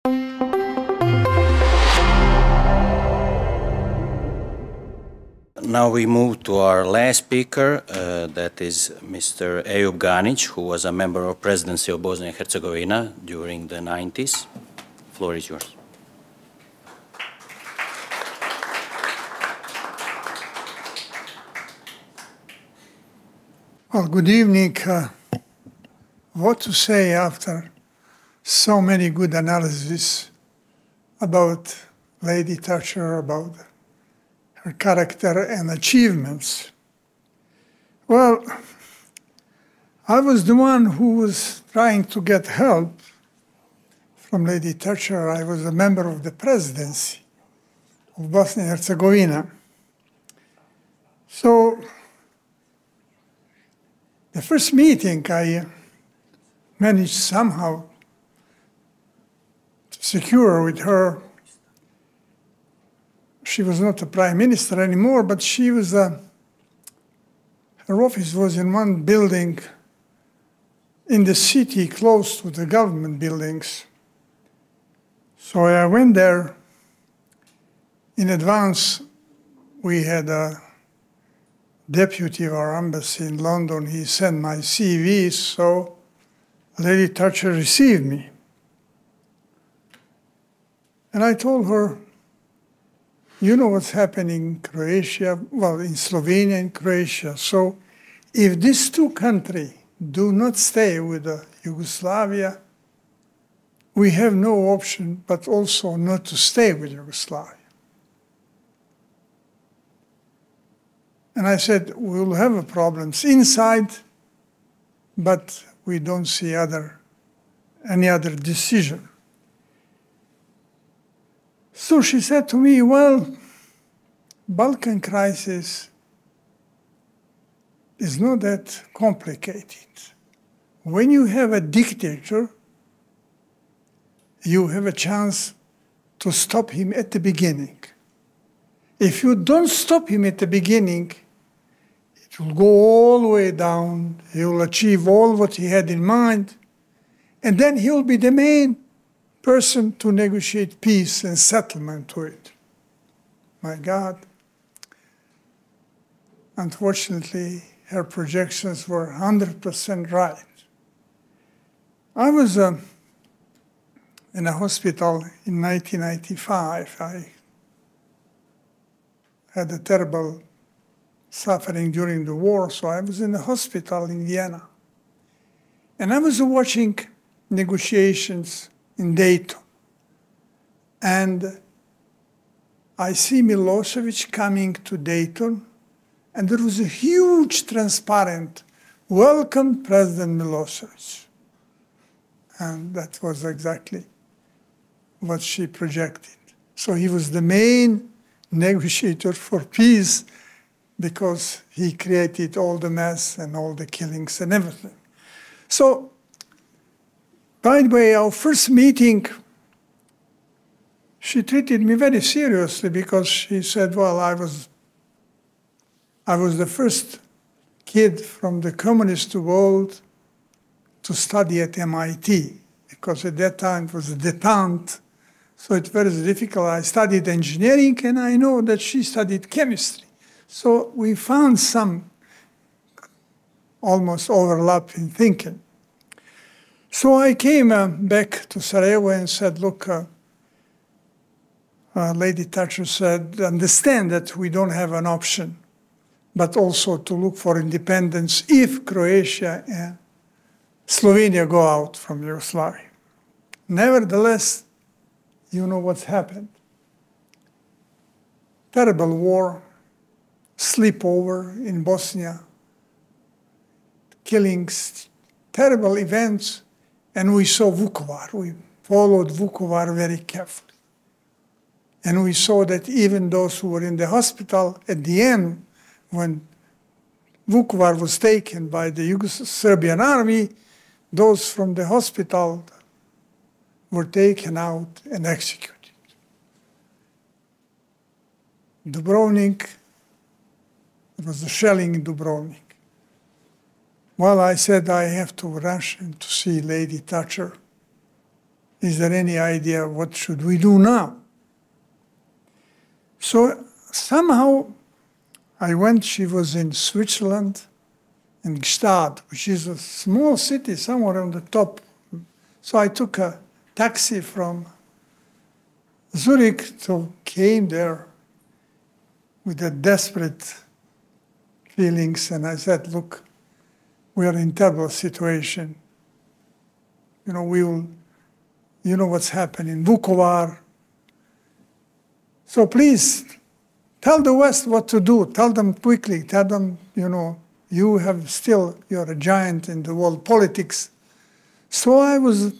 Now we move to our last speaker, that is Mr. Eyüp Ganic, who was a member of Presidency of Bosnia and Herzegovina during the 90s. The floor is yours. Well, good evening. What to say after so many good analyses about Lady Thatcher, about her character and achievements? Well, I was the one who was trying to get help from Lady Thatcher. I was a member of the presidency of Bosnia and Herzegovina. So the first meeting I managed somehow to secure with her. She was not a prime minister anymore, but she was her office was in one building in the city close to the government buildings. So I went there. In advance, we had a deputy of our embassy in London. He sent my CV, so Lady Thatcher received me. And I told her, you know what's happening in Croatia, well, in Slovenia and Croatia. So if these two countries do not stay with Yugoslavia, we have no option but also not to stay with Yugoslavia. And I said, we'll have problems inside, but we don't see any other decision. So she said to me, well, Balkan crisis is not that complicated. When you have a dictator, you have a chance to stop him at the beginning. If you don't stop him at the beginning, it will go all the way down. He will achieve all what he had in mind, and then he will be the main person to negotiate peace and settlement to it. My God. Unfortunately, her projections were 100% right. I was in a hospital in 1995. I had a terrible suffering during the war, so I was in a hospital in Vienna. And I was watching negotiations in Dayton. And I see Milosevic coming to Dayton, and there was a huge transparent, welcome President Milosevic. And that was exactly what she projected. So he was the main negotiator for peace because he created all the mess and all the killings and everything. So, by the way, our first meeting, she treated me very seriously because she said, well, I was the first kid from the communist world to study at MIT, because at that time it was a detente, so it was very difficult. I studied engineering, and I know that she studied chemistry. So we found some almost overlap in thinking. So I came back to Sarajevo and said, look, Lady Thatcher said, understand that we don't have an option, but also to look for independence if Croatia and Slovenia go out from Yugoslavia. Nevertheless, you know what's happened. Terrible war, sleepover in Bosnia, killings, terrible events, and we saw Vukovar. We followed Vukovar very carefully. And we saw that even those who were in the hospital, at the end, when Vukovar was taken by the Serbian army, those from the hospital were taken out and executed. Dubrovnik, there was a shelling in Dubrovnik. Well, I said I have to rush and to see Lady Thatcher is there any idea what should we do now? So somehow I went, she was in Switzerland, in Gstaad, which is a small city somewhere on the top. So I took a taxi from Zurich came there with a desperate feelings, and I said, look, we are in a terrible situation. You know what's happening in Vukovar. So please, tell the West what to do. Tell them quickly. Tell them, you're a giant in the world politics. So I was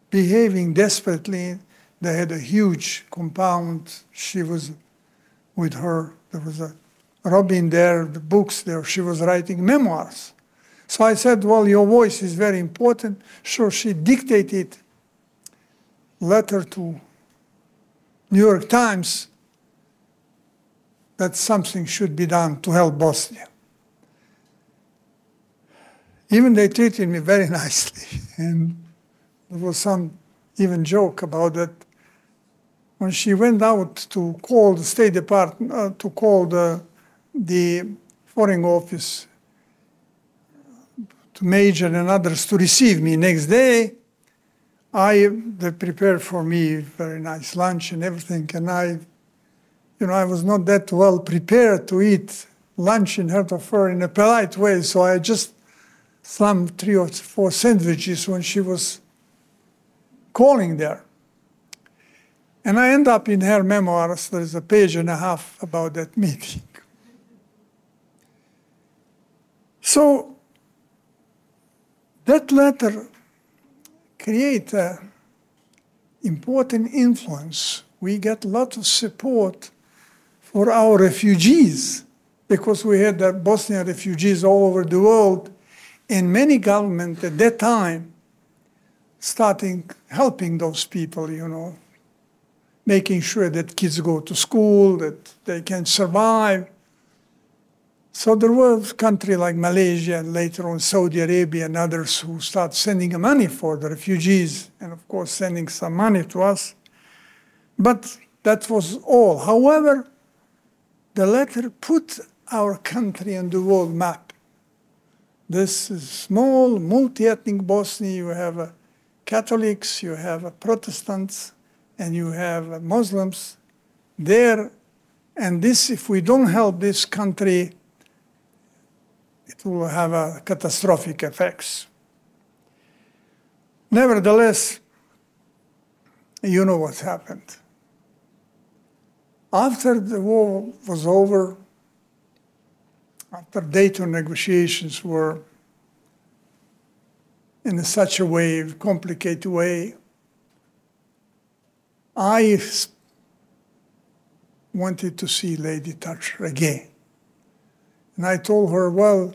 behaving desperately. They had a huge compound. She was with her. There was a Robin there, the books there. She was writing memoirs. So I said, well, your voice is very important. So she dictated letter to New York Times that something should be done to help Bosnia. Even they treated me very nicely. And there was some even joke about that. When she went out to call the State Department, to call the Foreign Office, to Major and others to receive me next day, they prepared for me very nice lunch and everything, and I was not that well prepared to eat lunch in Hertford in a polite way, so I just slammed 3 or 4 sandwiches when she was calling there. And I end up in her memoirs, there's a page and a half about that meeting. So that letter create an important influence. We get a lot of support for our refugees because we had the Bosnian refugees all over the world, and many governments at that time starting helping those people, making sure that kids go to school, that they can survive. So there was a country like Malaysia, and later on Saudi Arabia and others who start sending money for the refugees, and of course sending some money to us. But that was all. However, the letter put our country on the world map. This is small, multi-ethnic Bosnia. You have Catholics, you have Protestants, and you have Muslims there. And this, if we don't help this country, it will have catastrophic effects. Nevertheless, you know what happened. After the war was over, after Dayton negotiations were in such a way, complicated way, I wanted to see Lady Thatcher again. And I told her, well,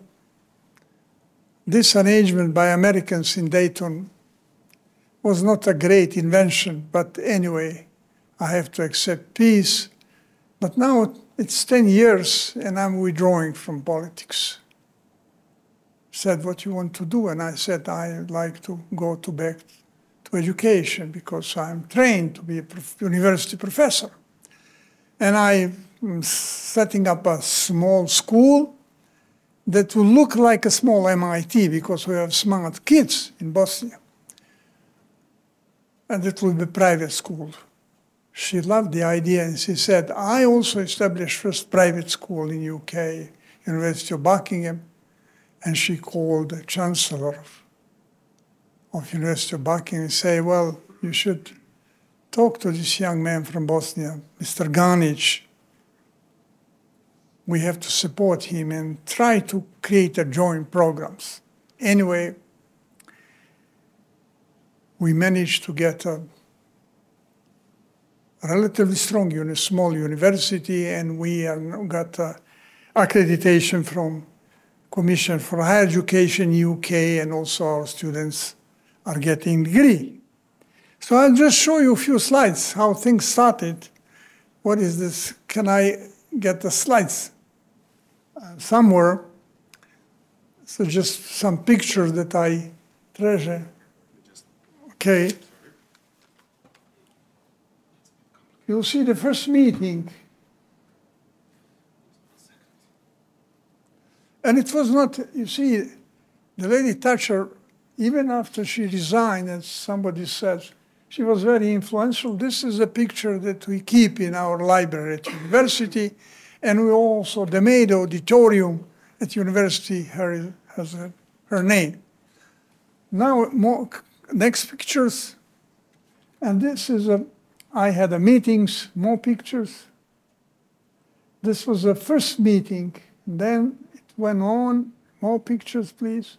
this arrangement by Americans in Dayton was not a great invention, but anyway, I have to accept peace. But now it's 10 years and I'm withdrawing from politics. Said, what you want to do? And I said, I'd like to go back to education because I'm trained to be a university professor. And I'm setting up a small school that will look like a small MIT because we have smart kids in Bosnia. And it will be a private school. She loved the idea and she said, I also established first private school in UK, University of Buckingham. And she called the Chancellor of University of Buckingham and say, well, you should talk to this young man from Bosnia, Mr. Ganic. We have to support him and try to create a joint programs. Anyway, we managed to get a relatively strong small university, and we got accreditation from Commission for Higher Education UK, and also our students are getting degree. So I'll just show you a few slides, how things started. What is this? Can I get the slides somewhere? So just some pictures that I treasure. Okay. you'll see the first meeting. And it was not, you see, the Lady Thatcher, even after she resigned, as somebody says, she was very influential. This is a picture that we keep in our library at university, and we also, the Mead Auditorium at university has her name. Now, next pictures, and this is I had meetings, more pictures. This was the first meeting, and then it went on, more pictures, please,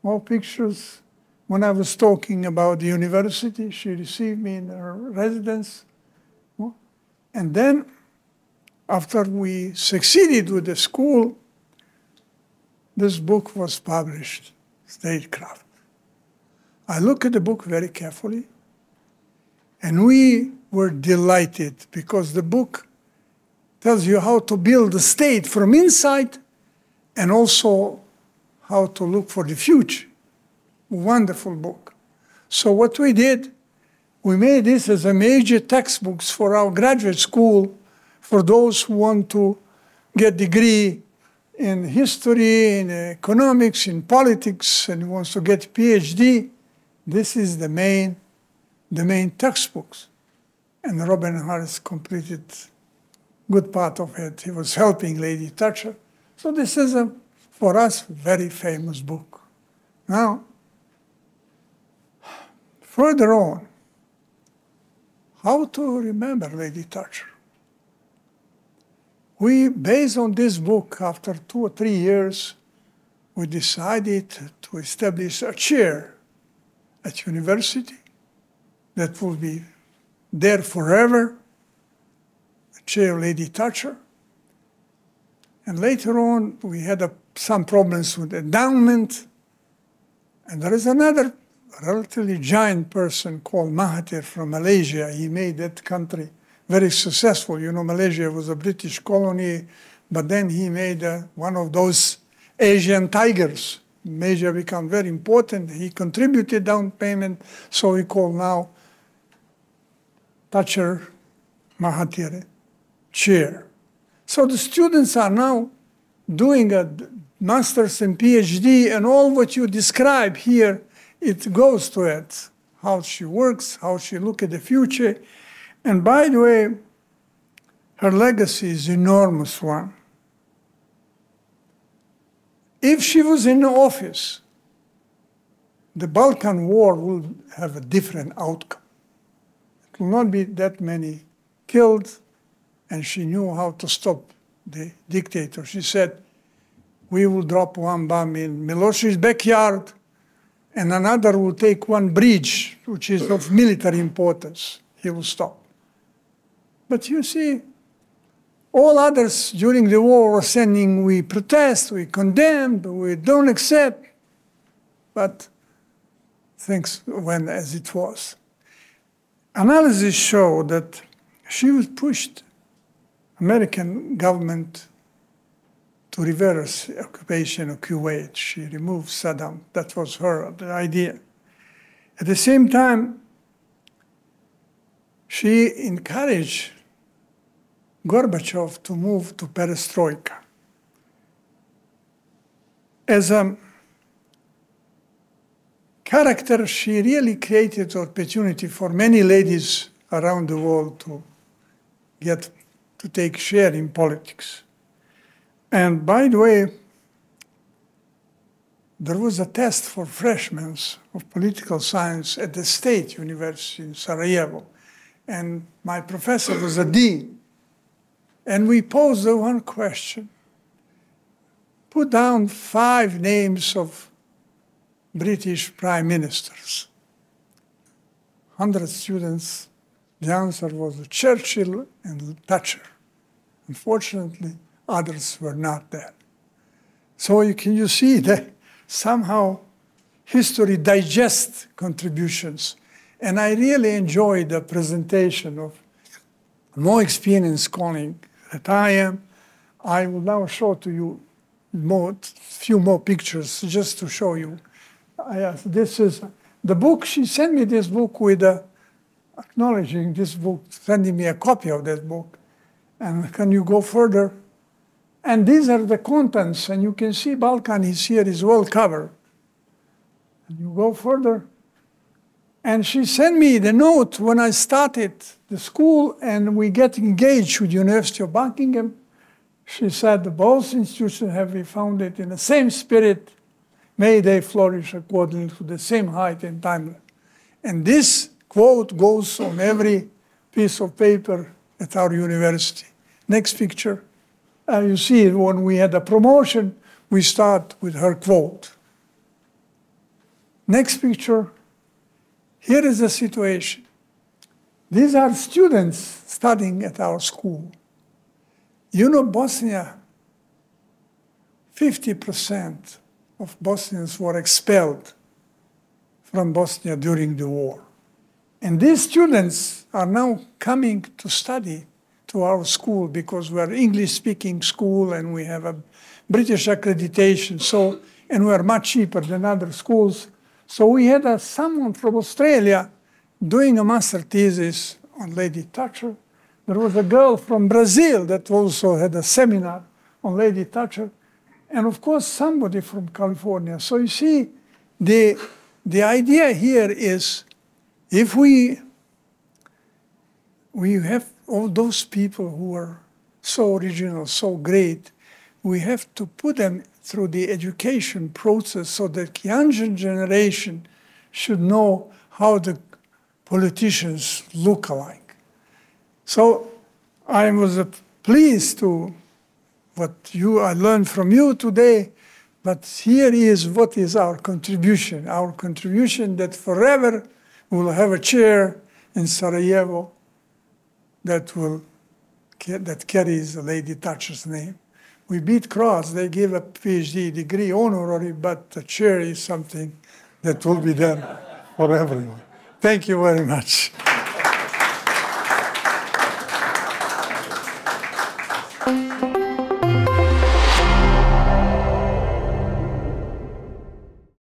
more pictures. When I was talking about the university, she received me in her residence. And then, after we succeeded with the school, this book was published, Statecraft. I looked at the book very carefully, and we were delighted because the book tells you how to build the state from inside and also how to look for the future. Wonderful book. So what we did, we made this as a major textbooks for our graduate school for those who want to get degree in history, in economics, in politics, and wants to get PhD. This is the main textbooks. And Robin Harris completed good part of it. He was helping Lady Thatcher. So this is, for us, very famous book. Now, further on, how to remember Lady Thatcher? We, based on this book, after 2 or 3 years, we decided to establish a chair at university that will be there forever, the chair of Lady Thatcher. And later on, we had some problems with endowment. And there is another relatively giant person called Mahathir from Malaysia. He made that country very successful. You know, Malaysia was a British colony, but then he made one of those Asian tigers. Malaysia became very important. He contributed down payment, so we call now Thatcher Mahathir chair. So the students are now doing a master's and PhD, and all what you describe here, it goes to it. How she works, how she look at the future. And by the way, her legacy is an enormous one. If she was in the office, the Balkan War will have a different outcome. It will not be that many killed, and she knew how to stop the dictator. She said, we will drop one bomb in Milosevic's backyard, and another will take one bridge, which is of military importance. He will stop. But you see, all others during the war were saying, we protest, we condemn, we don't accept. But things went as it was. Analysis show that she was pushed American government to reverse occupation of Kuwait. She removed Saddam. That was the idea. At the same time, she encouraged Gorbachev to move to perestroika. As a character, she really created opportunity for many ladies around the world to get to take share in politics. And by the way, there was a test for freshmen of political science at the State University in Sarajevo. And my professor was a dean. And we posed the one question. Put down 5 names of British prime ministers. 100 students, the answer was Churchill and Thatcher. Unfortunately, others were not there. So you see that somehow history digests contributions. And I really enjoyed the presentation of more experienced colleague that I am. I will now show to you few more pictures just to show you. This is the book. She sent me this book with acknowledging this book, sending me a copy of this book. And can you go further? And these are the contents, and you can see Balkans here is well covered. And you go further. And she sent me the note when I started the school and we get engaged with University of Buckingham. She said, both institutions have been founded in the same spirit. May they flourish according to the same height and time. And this quote goes on every piece of paper at our university. Next picture. You see, when we had a promotion, we start with her quote. Next picture. Here is the situation. These are students studying at our school. You know, Bosnia, 50% of Bosnians were expelled from Bosnia during the war. And these students are now coming to study to our school because we are an English-speaking school and we have a British accreditation, and we are much cheaper than other schools. So we had someone from Australia doing a master thesis on Lady Thatcher. There was a girl from Brazil that also had a seminar on Lady Thatcher. And of course, somebody from California. So you see, the idea here is if we have all those people who are so original, so great, we have to put them through the education process so that younger generation should know how the politicians look alike. So I was pleased to I learned from you today, but here is what is our contribution. Our contribution that forever we'll have a chair in Sarajevo that carries Lady Thatcher's name. We beat Cross, they give a PhD degree honorary, but the chair is something that will be there for everyone. Thank you very much.